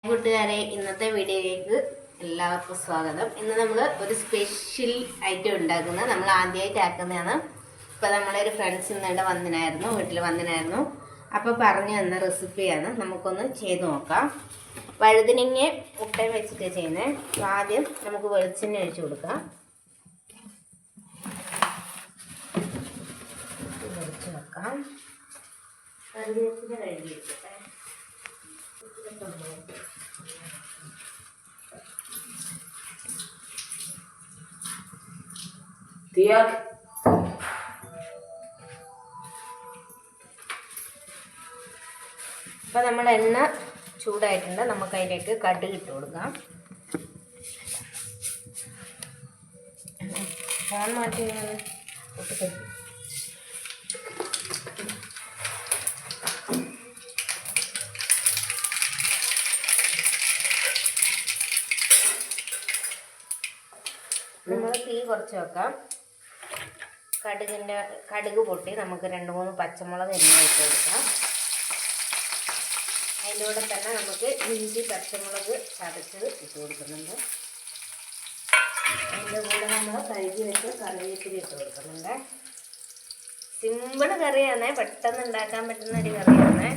കൂട്ടുകാരെ, ഇന്നത്തെ വീഡിയോയിലേക്ക് എല്ലാവർക്കും സ്വാഗതം. ഇന്ന് നമ്മൾ ഒരു സ്പെഷ്യൽ ഐറ്റം ഉണ്ടാക്കുന്നത് നമ്മൾ ആദ്യമായിട്ട് ആക്കുന്നതാണ്. ഇപ്പോൾ നമ്മളൊരു ഫ്രണ്ട്സ് ഇന്നിടെ വീട്ടിൽ വന്നിനായിരുന്നു. അപ്പോൾ പറഞ്ഞു തന്ന റെസിപ്പിയാണ്. നമുക്കൊന്ന് ചെയ്ത് നോക്കാം. വഴുതനങ്ങ മുട്ടയും വെച്ചിട്ട് ചെയ്യുന്നത്. അപ്പോൾ ആദ്യം നമുക്ക് വെളിച്ചെണ്ണ ഒഴിച്ച് കൊടുക്കാം. ഒഴിച്ച് വെക്കാം. കറിവേപ്പില കഴുകി വെച്ചിട്ട് ഇപ്പൊ നമ്മൾ എണ്ണ ചൂടായിട്ടുണ്ട്. നമുക്ക് അതിലേക്ക് കടുക് ഇട്ട് കൊടുക്കാം. ഫോൺ മാറ്റി നമ്മൾ തീ കുറച്ച് വെക്കാം. കടുക് പൊട്ടി നമുക്ക് 2-3 പച്ചമുളക് എണ്ണ ഇട്ട് കൊടുക്കാം. അതിൻ്റെ കൂടെ തന്നെ നമുക്ക് ഇഞ്ചി പച്ചമുളക് ചതച്ചത് ഇട്ട് കൊടുക്കുന്നുണ്ട്. അതിൻ്റെ കൂടെ നമ്മൾ കഴുകി വെച്ച് കറിവേപ്പില ഇട്ട് കൊടുക്കുന്നുണ്ട്. സിമ്പിൾ കറിയാണ്, പെട്ടെന്ന് ഉണ്ടാക്കാൻ പറ്റുന്ന ഒരു കറിയാണ്.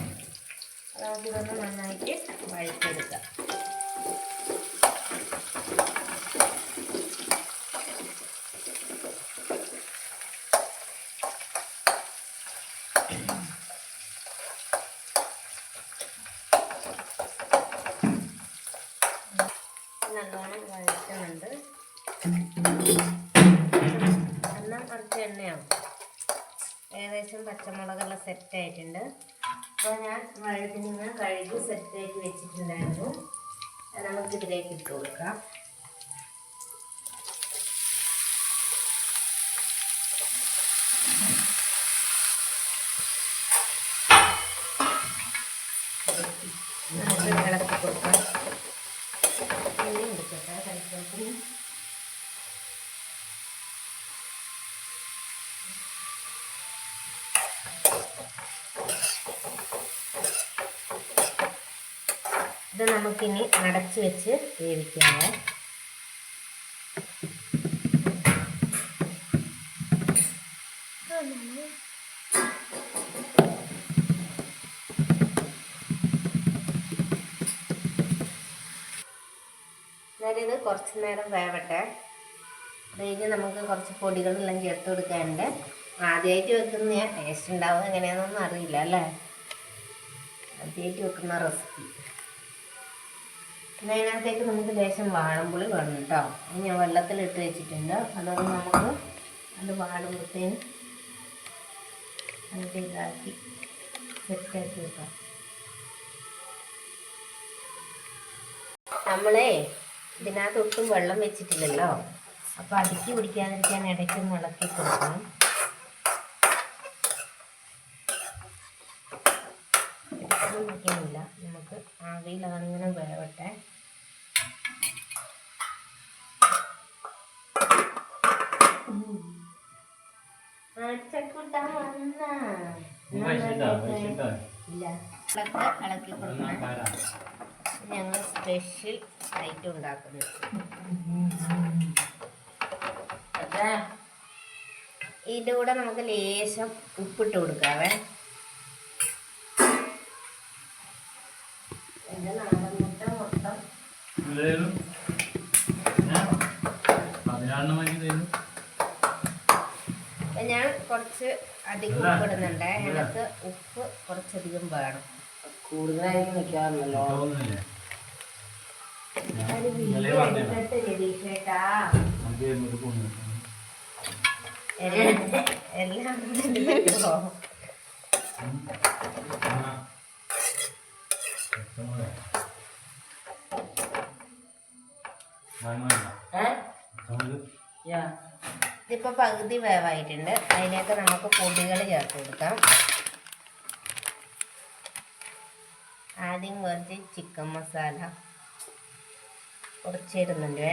നമുക്കിതൊന്ന് നന്നായിട്ട് വഴറ്റിയെടുക്കാം. നല്ലോണം വഴറ്റുന്നുണ്ട്. എല്ലാം കുറച്ച് എണ്ണയാവും. ഏകദേശം പച്ചമുളകെല്ലാം സെറ്റായിട്ടുണ്ട്. അപ്പോൾ ഞാൻ വഴുതനങ്ങ കഴുകി സെറ്റാക്കി വെച്ചിട്ടുണ്ടായിരുന്നു. നമുക്കിതിലേക്ക് ഇട്ട് കൊടുക്കാം. നമുക്ക് ഇളക്കി കൊടുക്കാം. ഇത് നമുക്കിനി അടച്ച് വെച്ച് വേവിക്കാവേ. ഇത് കുറച്ച് നേരം വേവട്ടെ. അത് കഴിഞ്ഞ് നമുക്ക് കുറച്ച് പൊടികളെല്ലാം ചേർത്ത് കൊടുക്കാനുണ്ട്. ആദ്യമായിട്ട് വെക്കുന്ന ടേസ്റ്റ് ഉണ്ടാവും എങ്ങനെയാണെന്നൊന്നും അറിയില്ല അല്ലേ. ആദ്യമായിട്ട് വെക്കുന്ന റെസിപ്പി. പിന്നെ അതിനകത്തേക്ക് നമുക്ക് ലേശം വാഴമ്പുളി വേണം കേട്ടോ. അത് ഞാൻ വെള്ളത്തിലിട്ട് വെച്ചിട്ടുണ്ട്. അതൊന്ന് നമുക്ക് അത് വാടുമ്പോഴത്തേന് അതിൻ്റെ ഇതാക്കി സെറ്റാക്കി വെക്കാം. നമ്മളെ ഇതിനകത്ത് ഒട്ടും വെള്ളം വെച്ചിട്ടില്ലല്ലോ. അപ്പോൾ അടുക്കി പിടിക്കാതിരിക്കാൻ ഇടയ്ക്കൊന്ന് ഇളക്കി കൊടുക്കണം. ഇടയ്ക്കൊന്നും വയ്ക്കുന്നില്ല. നമുക്ക് ആവിയിൽ അങ്ങനെ വേവട്ടെ. ഇളക്കി കൊടുക്കണം. ഞങ്ങൾ സ്പെഷ്യൽ ഐറ്റം ഉണ്ടാക്കുന്നത്. ഇതിൻ്റെ കൂടെ നമുക്ക് ലേശം ഉപ്പിട്ട് കൊടുക്കാവേ. എൻ്റെ നാടൻ മുട്ട മൊത്തം ഞാൻ കുറച്ച് അധികം ഉപ്പിടുന്നുണ്ട്. എനിക്ക് ഉപ്പ് കുറച്ചധികം വേണം. കൂടുതലായിട്ട് നിൽക്കാറുണ്ടല്ലോ. എല്ലാം ഇതിപ്പോൾ പകുതി വേവായിട്ടുണ്ട്. അതിലേക്ക് നമുക്ക് പൊടികൾ ചേർത്ത് കൊടുക്കാം. ആദ്യം കുറച്ച് ചിക്കൻ മസാല കുറച്ചിടുന്നുണ്ട്.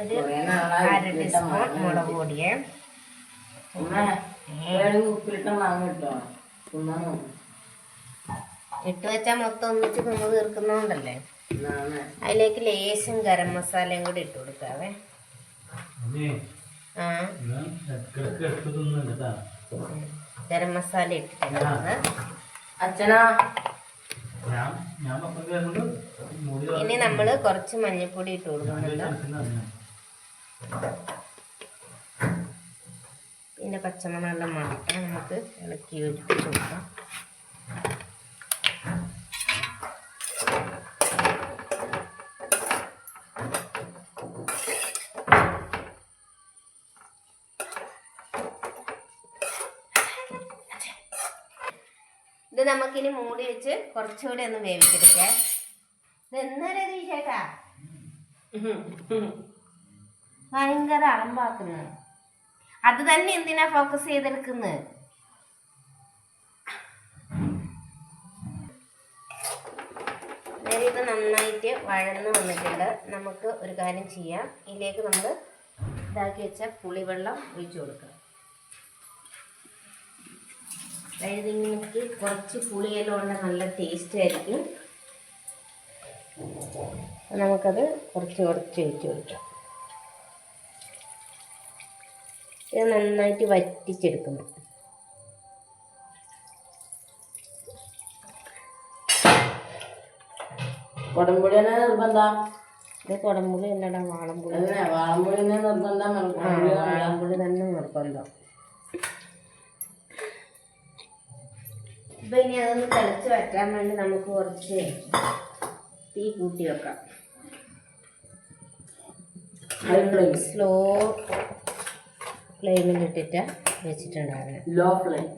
ഒരു 1/2 ടീസ്പൂൺ മുളക് പൊടിയെ ഇട്ട് വെച്ചാൽ മൊത്തം ഒന്നിച്ച് തിന്ന് തീർക്കുന്നോണ്ടല്ലേ. അതിലേക്ക് ലേശം ഗരം മസാലയും കൂടി ഇട്ട് കൊടുക്കാവേ. ഗരം മസാല ഇട്ടിട്ടുണ്ട്. ഇനി നമ്മൾ കുറച്ച് മഞ്ഞൾപ്പൊടി ഇട്ട് കൊടുക്കുന്നുണ്ട്. പിന്നെ പച്ചമുളകെല്ലാം മാത്രം നമുക്ക് ഇളക്കി യോജിപ്പിച്ച് കൊടുക്കാം. ഇത് നമുക്കിനി മൂടി വെച്ച് കുറച്ചുകൂടി ഒന്ന് വേവിച്ചെടുക്കാം. ഇത് എന്നാലും ചേട്ടാ ഭയങ്കര അളമ്പാക്കുന്നത്. അത് തന്നെ എന്തിനാ ഫോക്കസ് ചെയ്തെടുക്കുന്നത്? ഇത് നന്നായിട്ട് വഴന്ന് വന്നിട്ടുണ്ട്. നമുക്ക് ഒരു കാര്യം ചെയ്യാം. ഇതിലേക്ക് നമ്മൾ ഇതാക്കി വെച്ച പുളിവെള്ളം ഒഴിച്ചു കൊടുക്കാം. അതായത് ഇങ്ങനെ കുറച്ച് പുളിയെല്ലാം ഉള്ള നല്ല ടേസ്റ്റ് ആയിരിക്കും. നമുക്കത് കുറച്ച് ഒഴിച്ചു കൊടുക്കാം. ഇത് നന്നായിട്ട് വറ്റിച്ചെടുക്കണം. കൊടംപുളി തന്നെ നിർബന്ധം. ഇത് കൊടംപുളി അല്ലടാ, വാളംപുളി. വാളംപുളി തന്നെ നിർബന്ധം. വാളംപുളി തന്നെ നിർബന്ധം. ഇപ്പൊ ഇനി അതൊന്ന് തിളച്ച് വറ്റാൻ വേണ്ടി നമുക്ക് കുറച്ച് തീ കൂട്ടി വെക്കാം. സ്ലോ ഫ്ലെയിമിൽ ഇട്ടിട്ട് വെച്ചിട്ടുണ്ടായിരുന്നു. Law flame.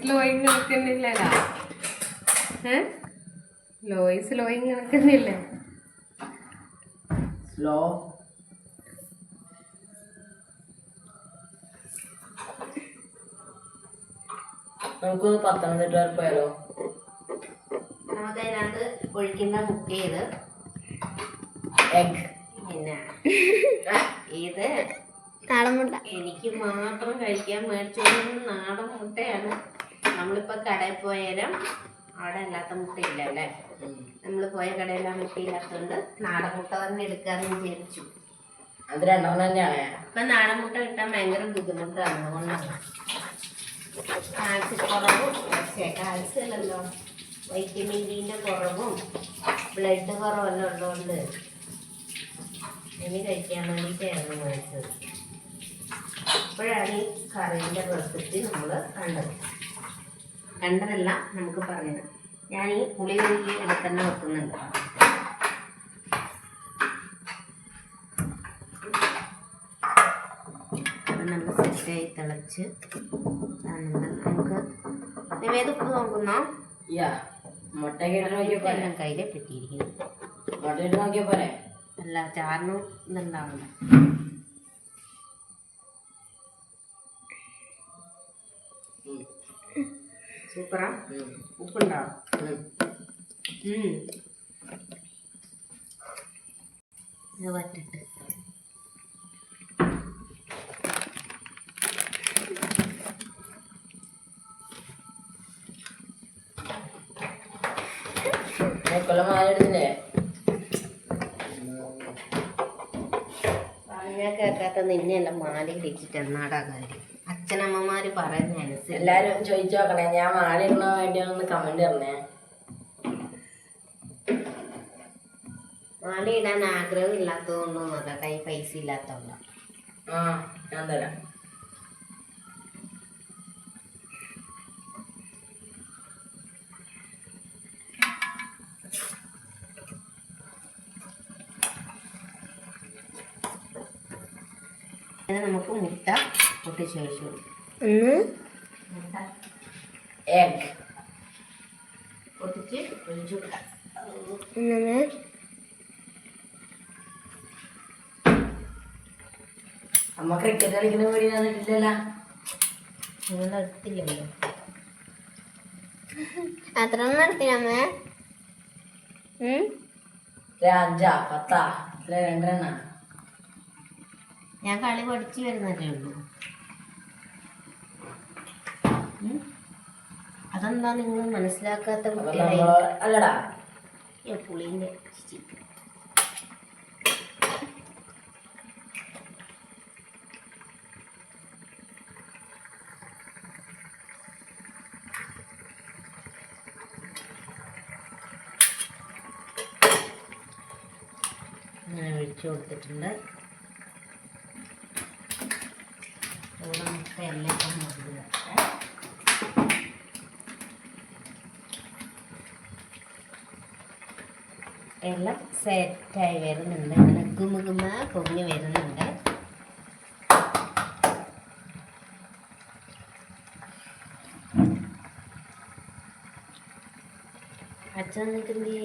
ലോയിങ് നടക്കുന്നില്ലടാ. ലോയിങ് നടക്കുന്നില്ല. സ്ലോ. നമുക്കൊന്ന് പത്തനംതിട്ട പോയാലോ? നമുക്കതിനകത്ത് ഒഴിക്കുന്ന കുക്ക് ചെയ്ത് എഗ്. പിന്നെ ഇത് നാടൻ മുട്ട എനിക്ക് മാത്രം കഴിക്കാൻ മേടിച്ചോണ്ട് നാടൻ മുട്ടയാണ്. നമ്മളിപ്പോൾ കടയിൽ പോയാലും അവിടെ അല്ലാത്ത മുട്ടയില്ല അല്ലേ. നമ്മൾ പോയ കടയിൽ ആ മുട്ടയില്ലാത്തതുകൊണ്ട് നാടൻ മുട്ട തന്നെ എടുക്കാമെന്ന് വിചാരിച്ചു. അത് രണ്ടെണ്ണം തന്നെയാണ്. ഇപ്പം നാടൻ മുട്ട കിട്ടാൻ ഭയങ്കര ബുദ്ധിമുട്ടാണ്. അതുകൊണ്ടാണ് കാൽസ്യക്കുറവും, കാൽസ്യമല്ലല്ലോ, വൈറ്റമിൻ ഡിൻ്റെ കുറവും ബ്ലഡ് കുറവെല്ലാം ഉള്ളതുകൊണ്ട് ഇനി കഴിക്കാൻ വേണ്ടിയിട്ടായിരുന്നു മേടിച്ചത്. അപ്പോഴാണ് ഈ കറീൻ്റെ റെസിപ്പി നമ്മൾ കണ്ടതല്ല നമുക്ക് പറഞ്ഞത്. ഞാൻ ഈ പുളി കഴുകി അടുത്ത് തന്നെ വെക്കുന്നുണ്ട്. അത് നമ്മൾ സെറ്റായി തിളച്ച് നമുക്ക് ഏത് ഉപ്പ് നോക്കുന്നോ? മുട്ടയെല്ലാം കയ്യിലെ കിട്ടിയിരിക്കുന്നു. മുട്ടയിട്ട് നോക്കിയാൽ പോരെ? അല്ല, ചാറിനും ഇതുണ്ടാവില്ല. സൂപ്പറാ. ഉപ്പുണ്ടാവും. ഇത് വറ്റിട്ട് എടുത്തില്ലേ? പറഞ്ഞാൽ കേൾക്കാത്ത നിന്നെല്ലാം മാല ഇടിച്ചിട്ട് എന്നാടാ കാര്യം. അച്ഛനമ്മമാര് പറയുന്ന അനുസരിച്ച് എല്ലാരും ചോദിച്ചു നോക്കണേ. ഞാൻ മാല ഇടണോ വേണ്ടിയൊന്ന് കമന്റ് പറഞ്ഞേ. മാല ഇടാൻ ആഗ്രഹം ഇല്ലാത്തതുകൊണ്ടൊന്നുമല്ല, കൈ പൈസ ഇല്ലാത്തതുകൊണ്ടാ. ഞാൻ തരാം. നമുക്ക് മുട്ട പൊട്ടിച്ച് ഒഴിച്ചു മുട്ട എഗ് പൊട്ടിച്ച് ഒഴിച്ചു കൊടുക്കാം. അമ്മ ക്രിക്കറ്റ് കളിക്കുന്ന വീഡിയോ തന്നിട്ടില്ലല്ലോ. നിങ്ങൾ എടുത്തില്ലല്ലോ. അത്ര നടത്തിനമ്മേ? 5 10 2 ഞാൻ കളി പഠിച്ചു വരുന്നതേ ഉള്ളൂ. അതെന്താ നിങ്ങൾ മനസ്സിലാക്കാത്ത അല്ലടാ പുളീൻ്റെ അങ്ങനെ ഒഴിച്ചു കൊടുത്തിട്ടുണ്ട്. ഇവിടെ മുട്ട എല്ലാം മുറിക്കുക. എല്ലാം സെറ്റായി വരുന്നുണ്ട്. ഇങ്ങനെ ഗുമുഗുമ പൊങ്ങി വരുന്നുണ്ട്. അച്ഛൻ നിൽക്കുന്നേ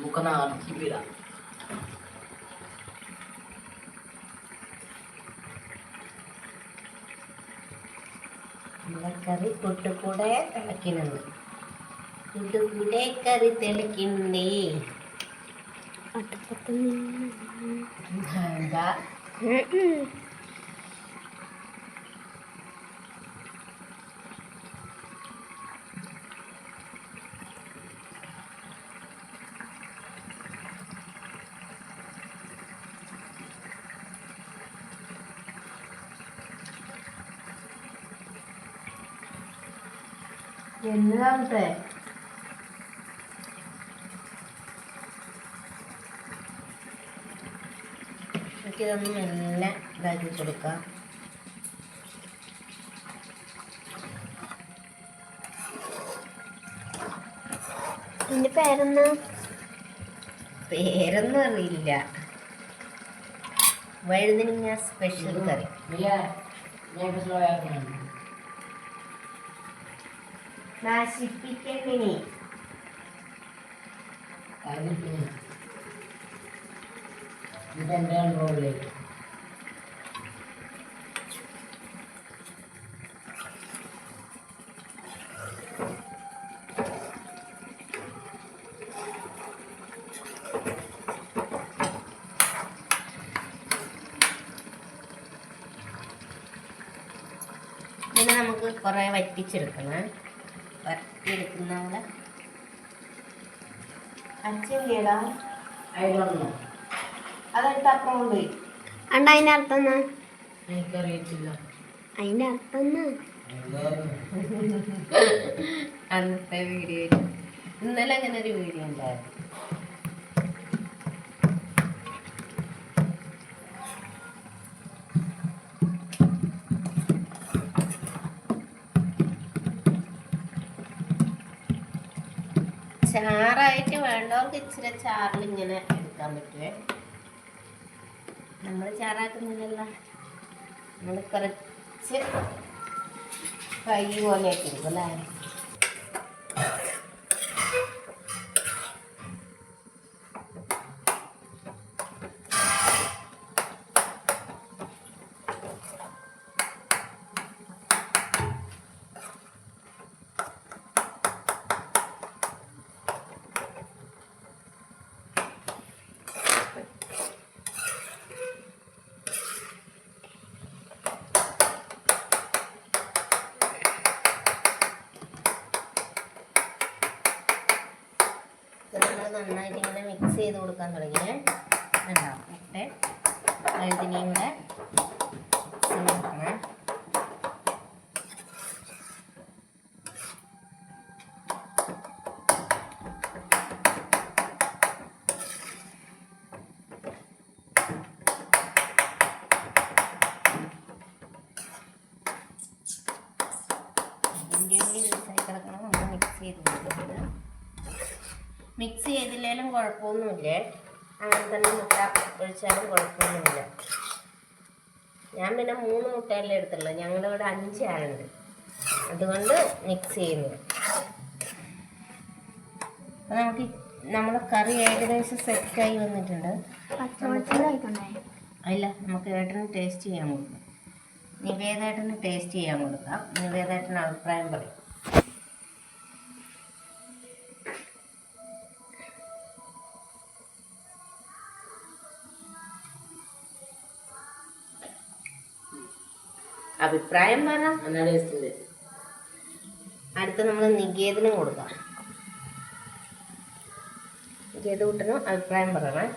നമുക്കൊന്ന് ആർക്കിപ്പിടാം. നമ്മുടെ കറി കൂട്ടുകൂടെ തിളയ്ക്കുന്നുണ്ട്. കൂട്ടുകൂടെ കറി തിളയ്ക്കണ്ടേ. എന്താ എന്താമത്തെ നമുക്കിതൊന്ന് മെല്ലെ ഇതാക്കി കൊടുക്കാം. നിന്റെ പേരെന്നാ? പേരൊന്നും അറിയില്ല. വഴുതനങ്ങ സ്പെഷ്യൽ കറി. നശിപ്പിക്കണ്ടിനി ഇതെന്റെ റോളിലേക്ക് ഇതിനെ നമുക്ക് കുറേ വറ്റിച്ചെടുക്കണം. വറ്റിയെടുക്കുന്ന പോലെ അച്ഛനില്ലേടാ അതെടുത്ത് അപ്പുറം കൊണ്ടുപോയി. അണ്ട അതിന്റെ അർത്ഥം എന്നാ? എനിക്കറിയത്തില്ല. അതിന്റെ അർത്ഥം എന്നാ? അന്നത്തെ വീഡിയോയിൽ ഇന്നലെ അങ്ങനെ ഒരു വീഡിയോ ഉണ്ടായിരുന്നു. ചാറായിട്ട് വേണ്ടവർക്ക് ഇച്ചിരി ചാറിൽ ഇങ്ങനെ എടുക്കാൻ പറ്റുമേ. നമ്മൾ ചാറാക്കുന്നില്ലല്ലോ. നമ്മൾ കുറച്ച് ഫ്രൈ പോലെ ആക്കി എടുക്കും അല്ലേ. നന്നായിട്ട് ഇങ്ങനെ മിക്സ് ചെയ്ത് കൊടുക്കാൻ തുടങ്ങിയേ. ഉണ്ടാവും മുട്ട വഴുതിനിയും കൂടെ നോക്കണേ. കിടക്കണം. നമ്മൾ മിക്സ് ചെയ്ത് കൊടുക്കുന്നത്. മിക്സ് ചെയ്തില്ലെങ്കിലും കുഴപ്പമൊന്നുമില്ലേ. അങ്ങനെ തന്നെ മുട്ട ഒഴിച്ചാലും കുഴപ്പമൊന്നുമില്ല. ഞാൻ പിന്നെ 3 മുട്ടയല്ലേ എടുത്തുള്ളൂ. ഞങ്ങളുടെ ഇവിടെ 5 ആളുണ്ട്. അതുകൊണ്ട് മിക്സ് ചെയ്യുന്നത്. അപ്പം നമുക്ക് നമ്മളെ കറി ഏകദേശം സെറ്റായി വന്നിട്ടുണ്ട്. പച്ചവെളിച്ചെണ്ണ കഴിക്കണ്ടേ? അല്ല, നമുക്ക് ഏട്ടന് ടേസ്റ്റ് ചെയ്യാൻ കൊടുക്കാം. നിവേദേട്ടന് ടേസ്റ്റ് ചെയ്യാൻ കൊടുക്കാം. നിവേദേട്ടന് അഭിപ്രായം പറയും. അഭിപ്രായം പറഞ്ഞാൽ നല്ല ടേസ്റ്റ് ഉണ്ട്. അടുത്ത് നമ്മൾ നികേതനും കൊടുക്കാം. നികേത് കൂട്ടനും അഭിപ്രായം പറയണേ.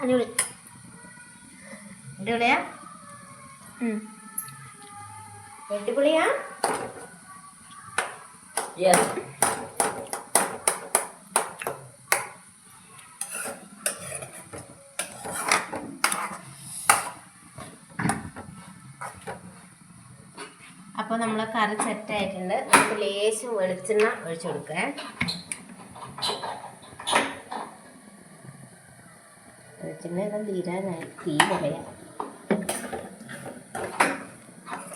അടിപൊളി. അടിപൊളിയാ? അടിപൊളിയാ? യെസ്. അപ്പോൾ നമ്മളെ കറി സെറ്റായിട്ടുണ്ട്. നമുക്ക് ലേശം വെളിച്ചെണ്ണ ഒഴിച്ചു കൊടുക്കേ. വെളിച്ചെണ്ണ എല്ലാം തീരാനായി. തീ പറയാം.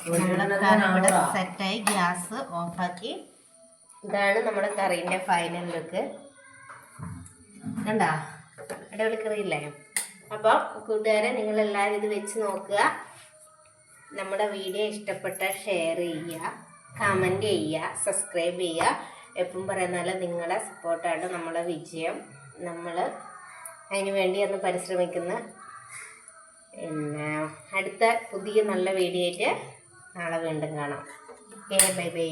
നമ്മുടെ കറി ഇവിടെ സെറ്റായി. ഗ്യാസ് ഓഫാക്കി. ഇതാണ് നമ്മുടെ കറീൻ്റെ ഫൈനൽ ലുക്ക്. കണ്ടാ? അടിപൊളി കറിയില്ലേ? അപ്പോൾ കൂട്ടുകാരെ, നിങ്ങളെല്ലാവരും ഇത് വെച്ച് നോക്കുക. നമ്മുടെ വീഡിയോ ഇഷ്ടപ്പെട്ട ഷെയർ ചെയ്യുക, കമൻറ്റ് ചെയ്യുക, സബ്സ്ക്രൈബ് ചെയ്യുക. എപ്പം പറയുന്നാല് നിങ്ങളുടെ സപ്പോർട്ടാണ് നമ്മുടെ വിജയം. നമ്മൾ അതിന് വേണ്ടി ഒന്ന് പരിശ്രമിക്കുന്ന. പിന്നെ അടുത്ത പുതിയ നല്ല വീഡിയോ ആയിട്ട് നാളെ വീണ്ടും കാണാം. Okay, bye bye.